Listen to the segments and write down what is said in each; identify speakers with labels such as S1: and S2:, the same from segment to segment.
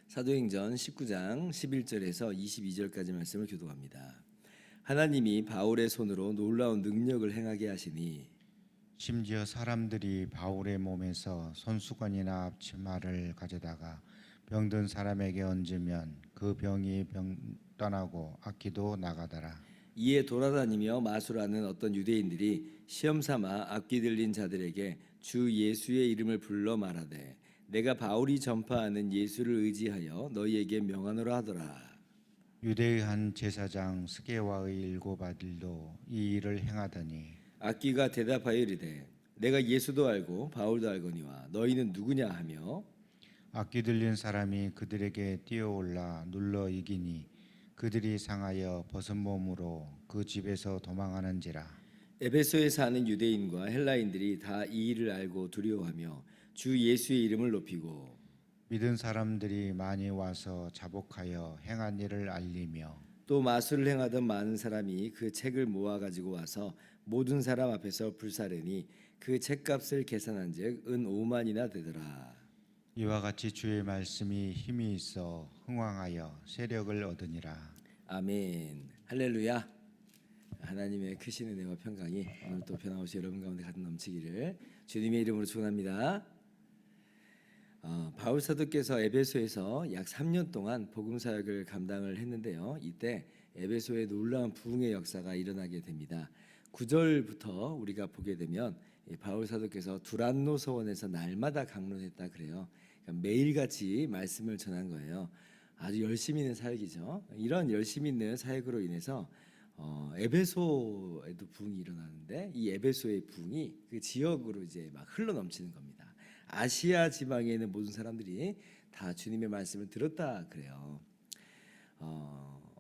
S1: 사도행전 19장 11절에서 22절까지 말씀을 교독합니다. 하나님이 바울의 손으로 놀라운 능력을 행하게 하시니
S2: 심지어 사람들이 바울의 몸에서 손수건이나 앞치마를 가져다가 병든 사람에게 얹으면 그 병이 떠나고 악기도 나가더라.
S1: 이에 돌아다니며 마술하는 어떤 유대인들이 시험삼아 악기 들린 자들에게 주 예수의 이름을 불러 말하되 내가 바울이 전파하는 예수를 의지하여 너희에게 명하노라 하더라.
S2: 유대의 한 제사장 스게와의 7 아들도 이 일을 행하더니
S1: 악기가 대답하여 이르되 내가 예수도 알고 바울도 알거니와 너희는 누구냐 하며
S2: 악기 들린 사람이 그들에게 뛰어올라 눌러 이기니 그들이 상하여 벗은 몸으로 그 집에서 도망하는지라.
S1: 에베소에 사는 유대인과 헬라인들이 다 이 일을 알고 두려워하며 주 예수의 이름을 높이고
S2: 믿은 사람들이 많이 와서 자복하여 행한 일을 알리며
S1: 또 마술을 행하던 많은 사람이 그 책을 모아 가지고 와서 모든 사람 앞에서 불사르니 그 책값을 계산한즉 은 5만이나 되더라.
S2: 이와 같이 주의 말씀이 힘이 있어 흥왕하여 세력을 얻으니라.
S1: 아멘. 할렐루야. 하나님의 크신 은혜와 평강이 오늘 또 변함없이 여러분 가운데 가득 넘치기를 주님의 이름으로 축원합니다. 바울 사도께서 에베소에서 약 3년 동안 복음 사역을 감당을 했는데요. 이때 에베소에 놀라운 부흥의 역사가 일어나게 됩니다. 9절부터 우리가 보게 되면 바울 사도께서 두란노 서원에서 날마다 강론했다 그래요. 그러니까 매일같이 말씀을 전한 거예요. 아주 열심히 있는 사역이죠. 이런 열심히 있는 사역으로 인해서 에베소에도 부흥이 일어나는데 이 에베소의 부흥이 그 지역으로 이제 막 흘러 넘치는 겁니다. 아시아 지방에 있는 모든 사람들이 다 주님의 말씀을 들었다 그래요.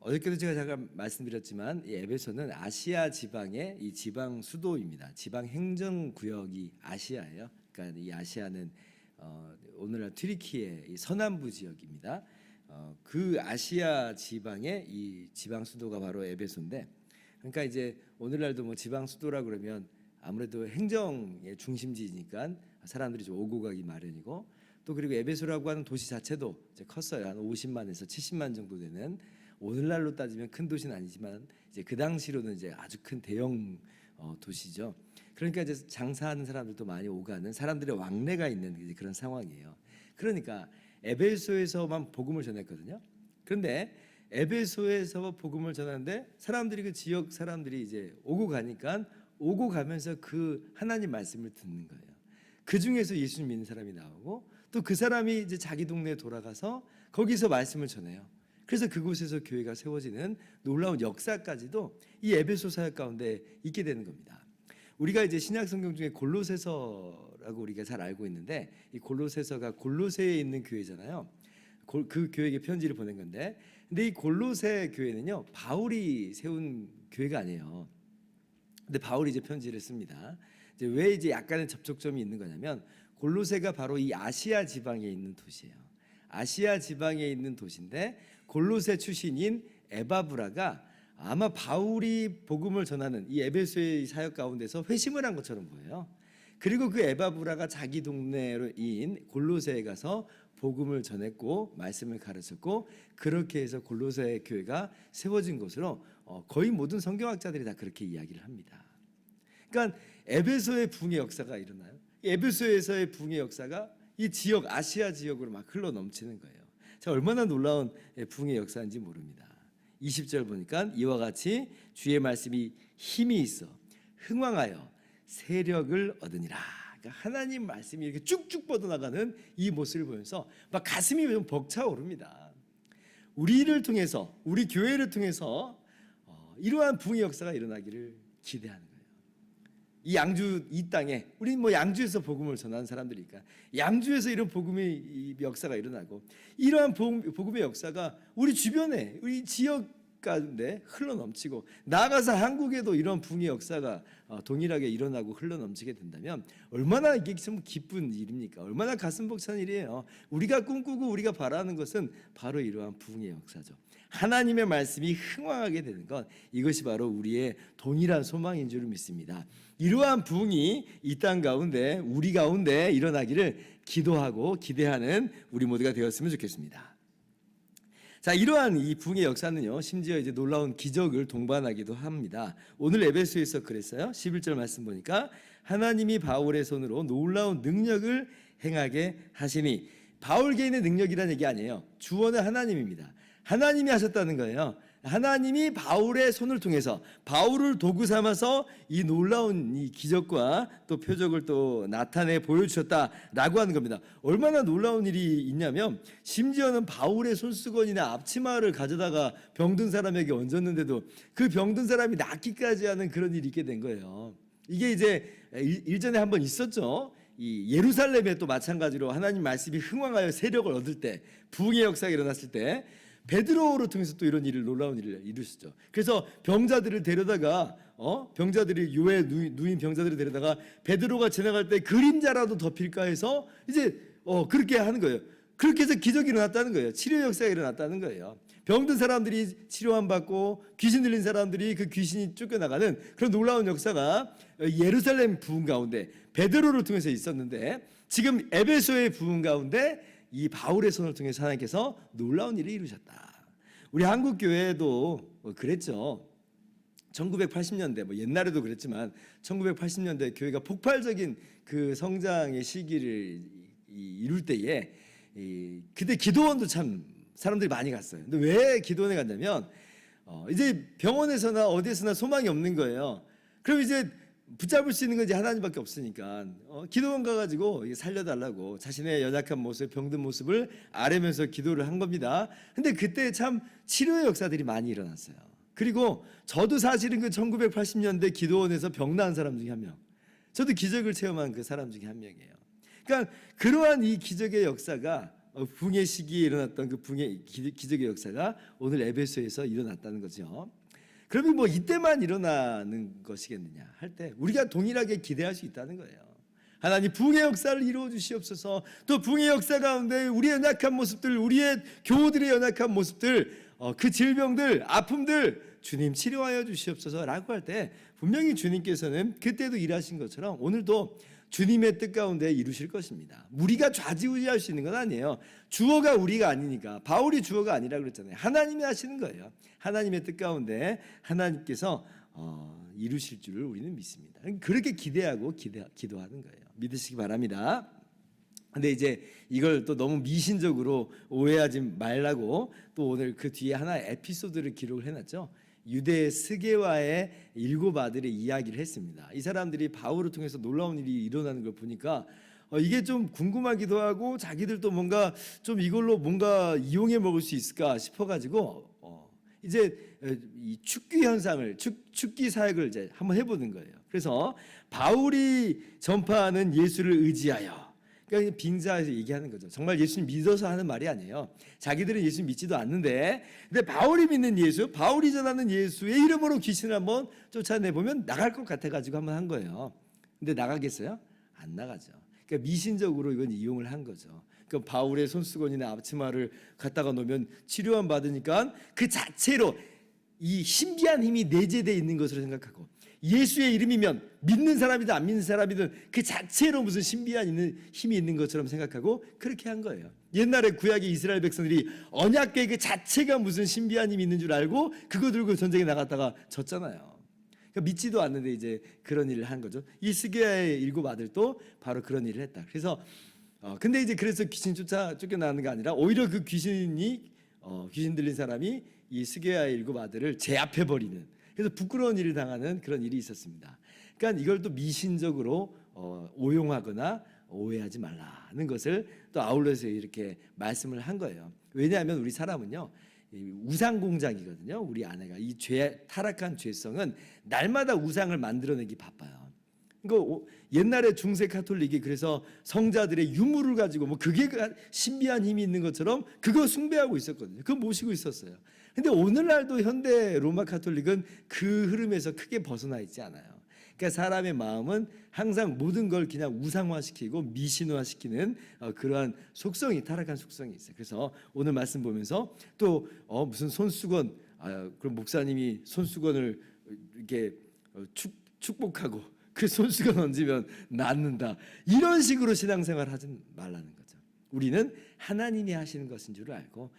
S1: 어저께도 제가 잠깐 말씀드렸지만 이 에베소는 아시아 지방의 이 지방 수도입니다. 지방 행정 구역이 아시아예요. 그러니까 이 아시아는 오늘날 튀르키예 이 서남부 지역입니다. 그 아시아 지방의 이 지방 수도가 바로 에베소인데, 그러니까 이제 오늘날도 뭐 지방 수도라 그러면 아무래도 행정의 중심지니까 사람들이 좀 오고 가기 마련이고, 또 그리고 에베소라고 하는 도시 자체도 이제 컸어요. 한 50만에서 70만 정도 되는, 오늘날로 따지면 큰 도시는 아니지만 이제 그 당시로는 이제 아주 큰 대형 도시죠. 그러니까 이제 장사하는 사람들도 많이 오가는 사람들의 왕래가 있는 그런 상황이에요. 그러니까 에베소에서만 복음을 전했거든요. 그런데 에베소에서 복음을 전하는데 사람들이 그 지역 사람들이 이제 오고 가니까 오고 가면서 그 하나님 말씀을 듣는 거예요. 그 중에서 예수님 믿는 사람이 나오고 또 그 사람이 이제 자기 동네에 돌아가서 거기서 말씀을 전해요. 그래서 그곳에서 교회가 세워지는 놀라운 역사까지도 이 에베소 사역 가운데 있게 되는 겁니다. 우리가 이제 신약 성경 중에 골로새서라고 우리가 잘 알고 있는데, 이 골로새서가 골로새에 있는 교회잖아요. 그 교회에게 편지를 보낸 건데, 근데 이 골로새 교회는요 바울이 세운 교회가 아니에요. 근데 바울이 이제 편지를 씁니다. 이제 왜 이제 약간의 접촉점이 있는 거냐면, 골로새가 바로 이 아시아 지방에 있는 도시예요. 아시아 지방에 있는 도시인데 골로새 출신인 에바브라가 아마 바울이 복음을 전하는 이 에베소의 사역 가운데서 회심을 한 것처럼 보여요. 그리고 그 에바브라가 자기 동네인 골로새에 가서 복음을 전했고 말씀을 가르쳤고, 그렇게 해서 골로새 교회가 세워진 것으로 거의 모든 성경학자들이 다 그렇게 이야기를 합니다. 그러니까 에베소의 붕의 역사가 일어나요. 에베소에서의 붕의 역사가 이 지역 아시아 지역으로 막 흘러 넘치는 거예요. 자, 얼마나 놀라운 붕의 역사인지 모릅니다. 20절 보니까 이와 같이 주의 말씀이 힘이 있어 흥왕하여 세력을 얻으니라. 그러니까 하나님 말씀이 이렇게 쭉쭉 뻗어나가는 이 모습을 보면서 막 가슴이 좀 벅차오릅니다. 우리를 통해서, 우리 교회를 통해서 이러한 붕의 역사가 일어나기를 기대하는 거예요. 이 양주 이 땅에 우리는 뭐 양주에서 복음을 전하는 사람들이니까 양주에서 이런 복음의 역사가 일어나고, 이러한 복음의 역사가 우리 주변에 우리 지역 가운데 흘러넘치고, 나아가서 한국에도 이런 붕의 역사가 동일하게 일어나고 흘러넘치게 된다면 얼마나 이게 참 기쁜 일입니까? 얼마나 가슴 벅찬 일이에요. 우리가 꿈꾸고 우리가 바라는 것은 바로 이러한 붕의 역사죠. 하나님의 말씀이 흥왕하게 되는 것, 이것이 바로 우리의 동일한 소망인 줄 믿습니다. 이러한 부흥이 이 땅 가운데, 우리 가운데 일어나기를 기도하고 기대하는 우리 모두가 되었으면 좋겠습니다. 자, 이러한 이 부흥의 역사는요, 심지어 이제 놀라운 기적을 동반하기도 합니다. 오늘 에베소에서 그랬어요. 11절 말씀 보니까 하나님이 바울의 손으로 놀라운 능력을 행하게 하시니, 바울 개인의 능력이라는 얘기 아니에요. 주원은 하나님입니다. 하나님이 하셨다는 거예요. 하나님이 바울의 손을 통해서 바울을 도구 삼아서 이 놀라운 이 기적과 또 표적을 또 나타내 보여주셨다라고 하는 겁니다. 얼마나 놀라운 일이 있냐면, 심지어는 바울의 손수건이나 앞치마를 가져다가 병든 사람에게 얹었는데도 그 병든 사람이 낫기까지 하는 그런 일이 있게 된 거예요. 이게 이제 일전에 한번 있었죠. 이 예루살렘에 또 마찬가지로 하나님 말씀이 흥왕하여 세력을 얻을 때, 부흥의 역사가 일어났을 때 베드로를 통해서 또 이런 일을, 놀라운 일을 이루시죠. 그래서 병자들을 데려다가 병자들이 요에 누인 병자들을 데려다가 베드로가 지나갈 때 그림자라도 덮일까 해서 이제 그렇게 하는 거예요. 그렇게 해서 기적이 일어났다는 거예요. 치료 역사가 일어났다는 거예요. 병든 사람들이 치료함 받고 귀신 들린 사람들이 그 귀신이 쫓겨나가는 그런 놀라운 역사가 예루살렘 부흥 가운데 베드로를 통해서 있었는데, 지금 에베소의 부흥 가운데 이 바울의 손을 통해서 하나님께서 놀라운 일을 이루셨다. 우리 한국 교회도 그랬죠. 1980년대, 뭐 옛날에도 그랬지만 1980년대 교회가 폭발적인 그 성장의 시기를 이룰 때에 그때 기도원도 참 사람들이 많이 갔어요. 근데 왜 기도원에 갔냐면 이제 병원에서나 어디에서나 소망이 없는 거예요. 그럼 이제 붙잡을 수 있는 건 이제 하나님밖에 없으니까 기도원 가가지고 살려달라고 자신의 연약한 모습, 병든 모습을 아뢰면서 기도를 한 겁니다. 근데 그때 참 치료의 역사들이 많이 일어났어요. 그리고 저도 사실은 그 1980년대 기도원에서 병 나은 사람 중에 한 명, 저도 기적을 체험한 그 사람 중에 한 명이에요. 그러니까 그러한 이 기적의 역사가, 붕의 시기에 일어났던 그 붕의 기적의 역사가 오늘 에베소에서 일어났다는 거죠. 그러면 뭐 이때만 일어나는 것이겠느냐 할 때 우리가 동일하게 기대할 수 있다는 거예요. 하나님 붕의 역사를 이루어 주시옵소서. 또 붕의 역사 가운데 우리의 연약한 모습들, 우리의 교우들의 연약한 모습들, 그 질병들, 아픔들 주님 치료하여 주시옵소서라고 할 때 분명히 주님께서는 그때도 일하신 것처럼 오늘도 주님의 뜻 가운데 이루실 것입니다. 우리가 좌지우지할 수 있는 건 아니에요. 주어가 우리가 아니니까. 바울이 주어가 아니라 그랬잖아요. 하나님이 하시는 거예요. 하나님의 뜻 가운데 하나님께서 이루실 줄을 우리는 믿습니다. 그렇게 기대하고 기도하는 거예요. 믿으시기 바랍니다. 근데 이제 이걸 또 너무 미신적으로 오해하지 말라고 또 오늘 그 뒤에 하나의 에피소드를 기록을 해놨죠. 유대 스게와의 7 아들의 이야기를 했습니다. 이 사람들이 바울을 통해서 놀라운 일이 일어나는 걸 보니까 이게 좀 궁금하기도 하고 자기들도 뭔가 좀 이걸로 뭔가 이용해 먹을 수 있을까 싶어가지고 이제 이 축기 현상을, 축기 사역을 이제 한번 해보는 거예요. 그래서 바울이 전파하는 예수를 의지하여, 그러니까 빙자해서 얘기하는 거죠. 정말 예수님 믿어서 하는 말이 아니에요. 자기들은 예수님 믿지도 않는데, 근데 바울이 믿는 예수, 바울이 전하는 예수의 이름으로 귀신을 한번 쫓아내보면 나갈 것 같아가지고 한번 한 거예요. 근데 나가겠어요? 안 나가죠. 그러니까 미신적으로 이건 이용을 한 거죠. 그러니까 바울의 손수건이나 앞치마를 갖다가 놓으면 치료만 받으니까 그 자체로 이 신비한 힘이 내재되어 있는 것으로 생각하고, 예수의 이름이면 믿는 사람이든 안 믿는 사람이든 그 자체로 무슨 신비한 힘이 있는 것처럼 생각하고 그렇게 한 거예요. 옛날에 구약의 이스라엘 백성들이 언약궤 그 자체가 무슨 신비한 힘이 있는 줄 알고 그거 들고 전쟁에 나갔다가 졌잖아요. 그러니까 믿지도 않는데 이제 그런 일을 한 거죠. 이 스게야의 7 아들도 바로 그런 일을 했다. 그래서 근데 이제 그래서 귀신 쫓겨나는 게 아니라 오히려 그 귀신 들린 사람이 이 스게야의 7 아들을 제압해 버리는, 그래서 부끄러운 일을 당하는 그런 일이 있었습니다. 그러니까 이걸 또 미신적으로 오용하거나 오해하지 말라는 것을 또 아울러서 이렇게 말씀을 한 거예요. 왜냐하면 우리 사람은요, 우상 공작이거든요. 우리 아내가 이 타락한 죄성은 날마다 우상을 만들어내기 바빠요. 옛날에 중세 카톨릭이 그래서 성자들의 유물을 가지고 뭐 그게 신비한 힘이 있는 것처럼 그거 숭배하고 있었거든요. 그거 모시고 있었어요. 근데 오늘날도 현대 로마 카톨릭은 그 흐름에서 크게 벗어나 있지 않아요. 그러니까 사람의 마음은 항상 모든 걸 그냥 우상화시키고 미신화시키는 그러한 속성이, 타락한 속성이 있어요. 그래서 오늘 말씀 보면서 또 무슨 손수건, 그럼 목사님이 손수건을 이렇게 축복하고 그 손수건 얹으면 낫는다, 이런 식으로 신앙생활 하지 말라는 거죠. 우리는 하나님이 하시는 것인 줄 알고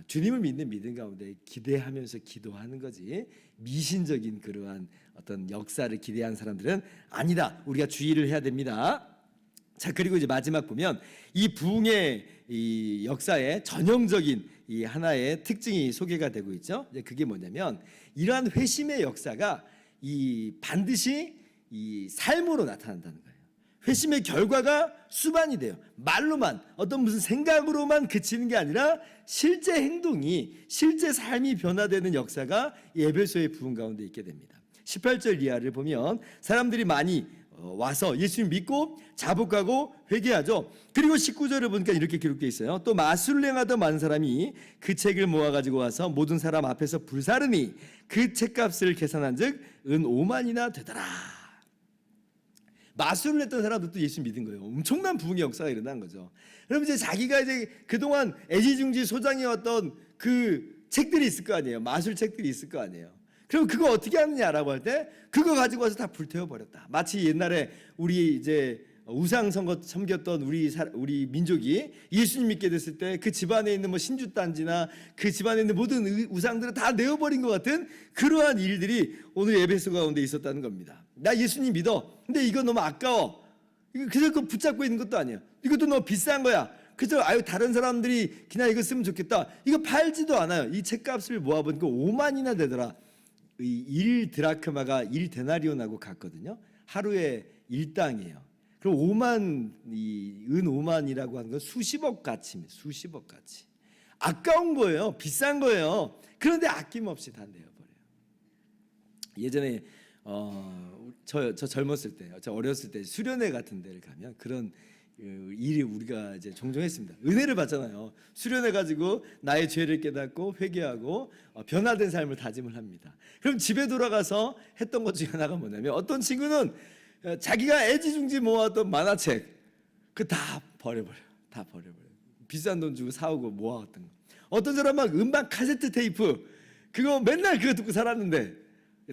S1: 주님을 믿는 믿음 가운데 기대하면서 기도하는 거지, 미신적인 그러한 어떤 역사를 기대한 사람들은 아니다. 우리가 주의를 해야 됩니다. 자, 그리고 이제 마지막 보면 이 부흥의 이 역사의 전형적인 이 하나의 특징이 소개가 되고 있죠. 이제 그게 뭐냐면 이러한 회심의 역사가 이 반드시 이 삶으로 나타난다는 거예요. 회심의 결과가 수반이 돼요. 말로만, 어떤 무슨 생각으로만 그치는 게 아니라 실제 행동이, 실제 삶이 변화되는 역사가 이 에베소의 부흥 가운데 있게 됩니다. 18절 이하를 보면 사람들이 많이 와서 예수님 믿고 자복하고 회개하죠. 그리고 19절을 보니까 이렇게 기록되어 있어요. 또 마술을 행하던 많은 사람이 그 책을 모아가지고 와서 모든 사람 앞에서 불사르니 그 책값을 계산한 즉 은 5만이나 되더라. 마술을 했던 사람들도 예수 믿은 거예요. 엄청난 부흥의 역사가 일어난 거죠. 그럼 이제 자기가 이제 그동안 애지중지 소장해왔던 그 책들이 있을 거 아니에요. 마술 책들이 있을 거 아니에요. 그럼 그거 어떻게 하느냐라고 할 때 그거 가지고 와서 다 불태워 버렸다. 마치 옛날에 우리 이제 우상 섬겼던 우리 민족이 예수님 믿게 됐을 때 그 집안에 있는 뭐 신주단지나 그 집안에 있는 모든 우상들을 다 내어버린 것 같은 그러한 일들이 오늘 에베소 가운데 있었다는 겁니다. 나 예수님 믿어. 근데 이거 너무 아까워. 그래서 그거 붙잡고 있는 것도 아니에요. 이것도 너무 비싼 거야. 그래서 다른 사람들이 그냥 이거 쓰면 좋겠다. 이거 팔지도 않아요. 이 책값을 모아보니까 5만이나 되더라. 이 1드라크마가 1데나리온하고 같거든요. 하루에 1당이에요. 그럼 5만, 은 5만이라고 하는 건 수십억 가치입니다. 수십억 가치. 아까운 거예요. 비싼 거예요. 그런데 아낌없이 다 내어버려요. 예전에 저 젊었을 때, 저 어렸을 때 수련회 같은 데를 가면 그런 일이 우리가 이제 종종 했습니다. 은혜를 받잖아요. 수련해 가지고 나의 죄를 깨닫고 회개하고 변화된 삶을 다짐을 합니다. 그럼 집에 돌아가서 했던 것 중에 하나가 뭐냐면 어떤 친구는 자기가 애지중지 모아왔던 만화책 그 다 버려버려요. 다 버려버려요. 비싼 돈 주고 사오고 모아왔던 거. 어떤 사람은 음반 카세트 테이프 그거 맨날 그거 듣고 살았는데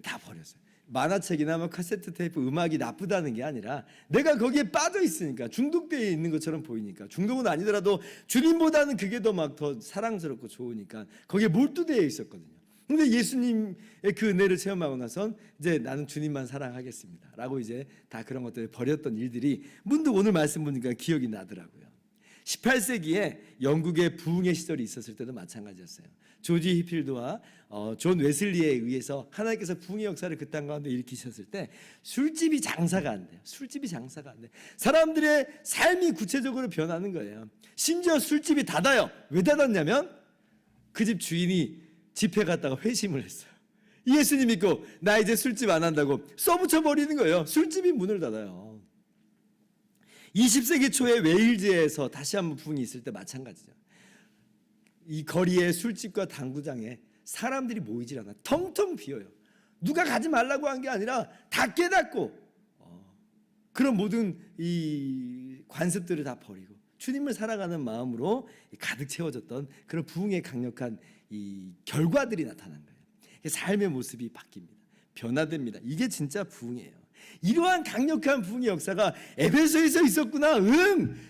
S1: 다 버렸어요. 만화책이나 뭐 카세트 테이프 음악이 나쁘다는 게 아니라 내가 거기에 빠져 있으니까 중독되어 있는 것처럼 보이니까, 중독은 아니더라도 주님보다는 그게 더 사랑스럽고 좋으니까 거기에 몰두되어 있었거든요. 근데 예수님의 그 은혜를 체험하고 나선 이제 나는 주님만 사랑하겠습니다 라고 이제 다 그런 것들을 버렸던 일들이 문득 오늘 말씀 보니까 기억이 나더라고요. 18세기에 영국의 부흥의 시절이 있었을 때도 마찬가지였어요. 조지 히필드와 존 웨슬리에 의해서 하나님께서 부흥의 역사를 그 땅 가운데 일으키셨을 때 술집이 장사가 안 돼요. 술집이 장사가 안 돼. 사람들의 삶이 구체적으로 변하는 거예요. 심지어 술집이 닫아요. 왜 닫았냐면 그 집 주인이 집회 갔다가 회심을 했어요. 예수님 믿고 나 이제 술집 안 한다고 써붙여 버리는 거예요. 술집이 문을 닫아요. 20세기 초에 웨일즈에서 다시 한번 부흥이 있을 때 마찬가지죠. 이 거리의 술집과 당구장에 사람들이 모이질 않아. 텅텅 비어요. 누가 가지 말라고 한 게 아니라 다 깨닫고 그런 모든 이 관습들을 다 버리고 주님을 사랑하는 마음으로 가득 채워졌던 그런 부흥의 강력한 이 결과들이 나타난 거예요. 삶의 모습이 바뀝니다. 변화됩니다. 이게 진짜 부흥이에요. 이러한 강력한 부흥의 역사가 에베소에서 있었구나.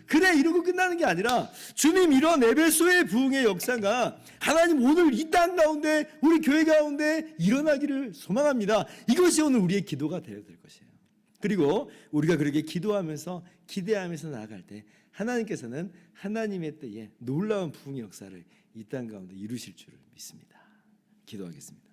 S1: 그래 이러고 끝나는 게 아니라 주님 이런 에베소의 부흥의 역사가 하나님 오늘 이 땅 가운데 우리 교회 가운데 일어나기를 소망합니다. 이것이 오늘 우리의 기도가 되어야 될 것이에요. 그리고 우리가 그렇게 기도하면서 기대하면서 나아갈 때 하나님께서는 하나님의 때에 놀라운 부흥의 역사를 이 땅 가운데 이루실 줄을 믿습니다. 기도하겠습니다.